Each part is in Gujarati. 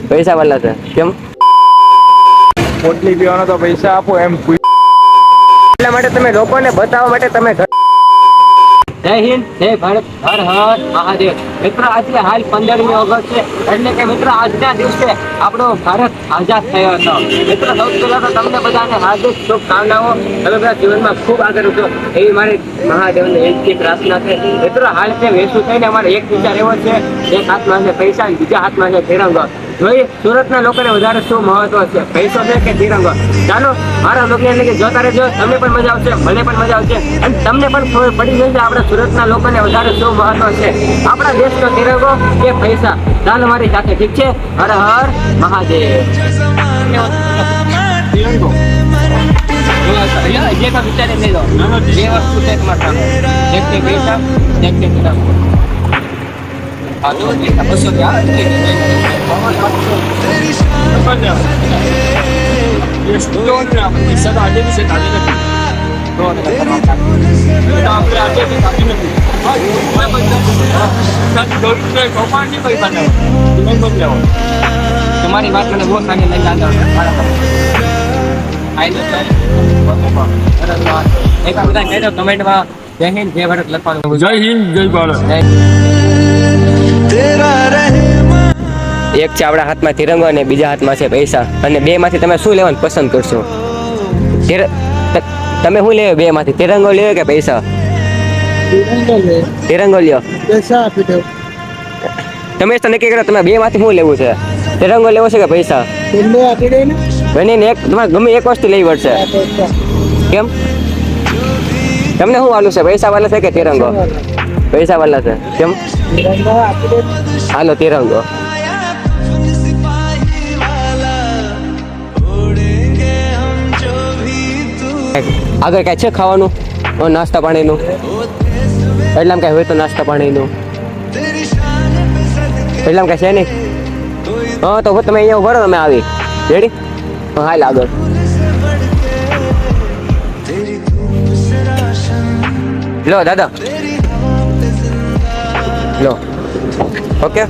પૈસા વાળા છે કેમ? પોટલી પીવાનો તો પૈસા આપો એમ. એટલા માટે તમે લોકોને બતાવવા માટે તમે જય હિન્દ જય ભારત હર હર મહાદેવ. મિત્રો આજે હાલ 15મી ઓગસ્ટ છે એટલે કે મિત્રો આજના દિવસે આપણો ભારત આઝાદ થયો હતો. મિત્રો સૌથી પહેલા તો તમને બધાને હાર્દિક શુભકામનાઓ. તમે બધા જીવનમાં ખૂબ આગળ વધો એવી મારી મહાદેવને એક પ્રાર્થના છે. મિત્રો હાલ તે વેસુ થઈને અમારે એક વિચાર એવો છે, એક હાથમાં છે પૈસા બીજા હાથમાં છે તિરંગો. જોઈએ સુરતના લોકોને વધારે શું મહત્વ છે, પૈસો છે કે તિરંગો? ચાલો મારા લોકોને કે જોતા રહેજો, તમને પણ મજા આવશે, મને પણ મજા આવશે અને તમને પણ ખબર પડી જશે આપણા સુરતના લોકોને વધારે શું મહત્વ છે, આપણા દેશનો તિરંગો કે પૈસા. ચાલો મારી સાથે, ઠીક છે? હર હર મહાદેવ. તિરંગો જે કા વિચારે લઈ લો, બે વસ્તુ છે તમારા સામે, એક કે પૈસા, એક કે તિરંગો. બસો તમારી વાત મને બહુ સારી લઈ લાગે. એક બધા કહી દો કમેન્ટમાં જય હિન્દ જય ભારત લખવાનું. જય હિન્દ જય ભારત. એક છે આપણા હાથમાં તિરંગો અને બીજા હાથમાં છે પૈસા, અને બે માંથી તમે શું લેવાનું પસંદ કરશો? તમે શું લેવો બે માંથી, તિરંગો લેવો કે પૈસા? તિરંગો લ્યો. તમે તો નક્કી કરો તમે બે માંથી શું લેવું છે, તિરંગો લેવો છે કે પૈસા? બંને એક, તમારે ગમે એક વસ્તુ લેવી પડશે. કેમ? તમને શું વાલું છે, પૈસા વાળા છે કે તિરંગો? પૈસા વાળા છે કેમ? હાલો તિરંગો. આગળ કાંઈ છે ખાવાનું, નાસ્તા પાણીનું? એટલામાં કાંઈ હોય તો નાસ્તા પાણીનું એટલામાં કાંઈ છે નહીં? હા તો તમે અહીંયા ઉભા રહો, તમે આવી રેડી? હા હાલ આગળ. લો દાદા લો. ઓકે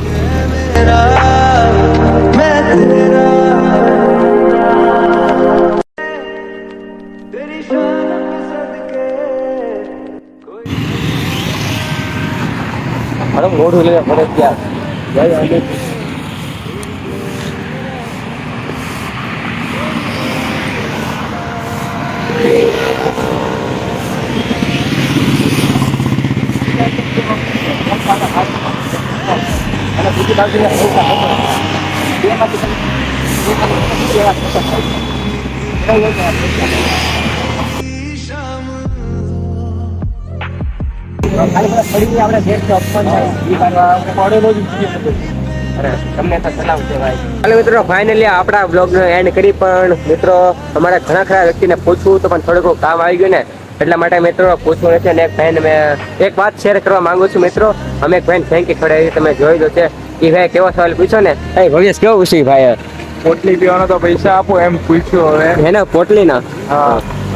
મોઢું લે ફરજ ત્યાં અને બીજી બાજુ મિત્રો ફાઇનલી આપણા બ્લોગ નો એન્ડ કરી, પણ મિત્રો અમારા ઘણા ખરા વ્યક્તિને પૂછવું તો પણ થોડુંક કામ આવી ગયું ને, એટલા માટે મિત્રો પૂછવું નથી. અને એક ભાઈને મેં એક વાત શેર કરવા માંગુ છું. મિત્રો અમે એક ભાઈને થેન્ક યુ ખવડાવી, તમે જોઈ દો છે એ ભાઈ કેવો સવાલ પૂછ્યો ને, ભવ્યેશ કેવો પૂછ્યું ભાઈ? પોટલી પીવાનો તો પૈસા આપો એમ પૂછ્યું. હવે એના પોટલી ના,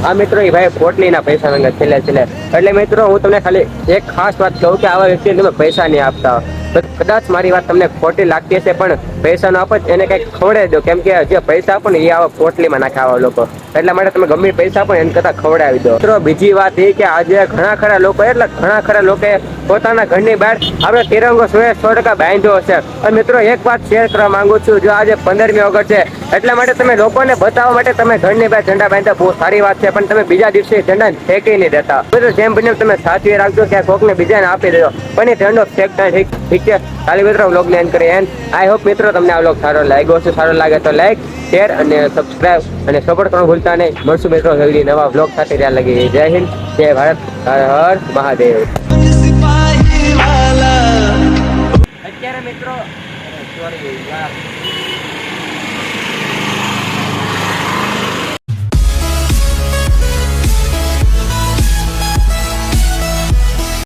હા મિત્રો એ ભાઈ પોટલી ના પૈસા માંગે છેલ્લે. એટલે મિત્રો હું તમને ખાલી એક ખાસ વાત કહું કે આવા વ્યક્તિને તમે પૈસા નહીં આપતા. તો કદાચ મારી વાત તમને ખોટી લાગતી હશે, પણ પૈસા નો આપો એને કંઈક ખવડાવી દો, કેમ કે જે પૈસા આપો ને એ આવા પોટલીમાં નાખે આવા લોકો. એટલા માટે તમે ગમે પૈસા આપો એને કરતા ખવડાવી દો. મિત્રો બીજી વાત એ કે આજે ઘણા ખરા લોકો પોતાના ઘરની બહાર આપણે તિરંગો 100% બાંધ્યો હશે. અને મિત્રો એક વાત શેર કરવા માંગુ છું, જો આજે 15મી ઓગસ્ટ છે એટલા માટે તમે લોકોને બતાવવા માટે તમે ઘરની બહાર ઝંડા બાંધ્યા, બહુ સારી વાત છે, પણ તમે બીજા દિવસે ઝંડા ફેંકી નહીં દેતા. મિત્રો જેમ બને તમે સાચવી રાખજો કે કોકને બીજાને આપી દેજો, પણ એ ઝંડો ફેંકતા ઠીક છે. ખાલી મિત્રો વ્લોગને એન્ડ કરીએ. આઈ હોપ મિત્રો તમને આ વ્લોગ સારો લાગ્યો છે. સારો લાગે તો લાઈક, શેર અને સબસ્ક્રાઇબ અને સપોર્ટ કરવાનું ભૂલતા નહીં. મળશું મિત્રો જલ્દી નવા વ્લોગ સાથે. ત્યાં લગી જય હિન્દ જય ભારત હર હર મહાદેવ. અત્યારે મિત્રો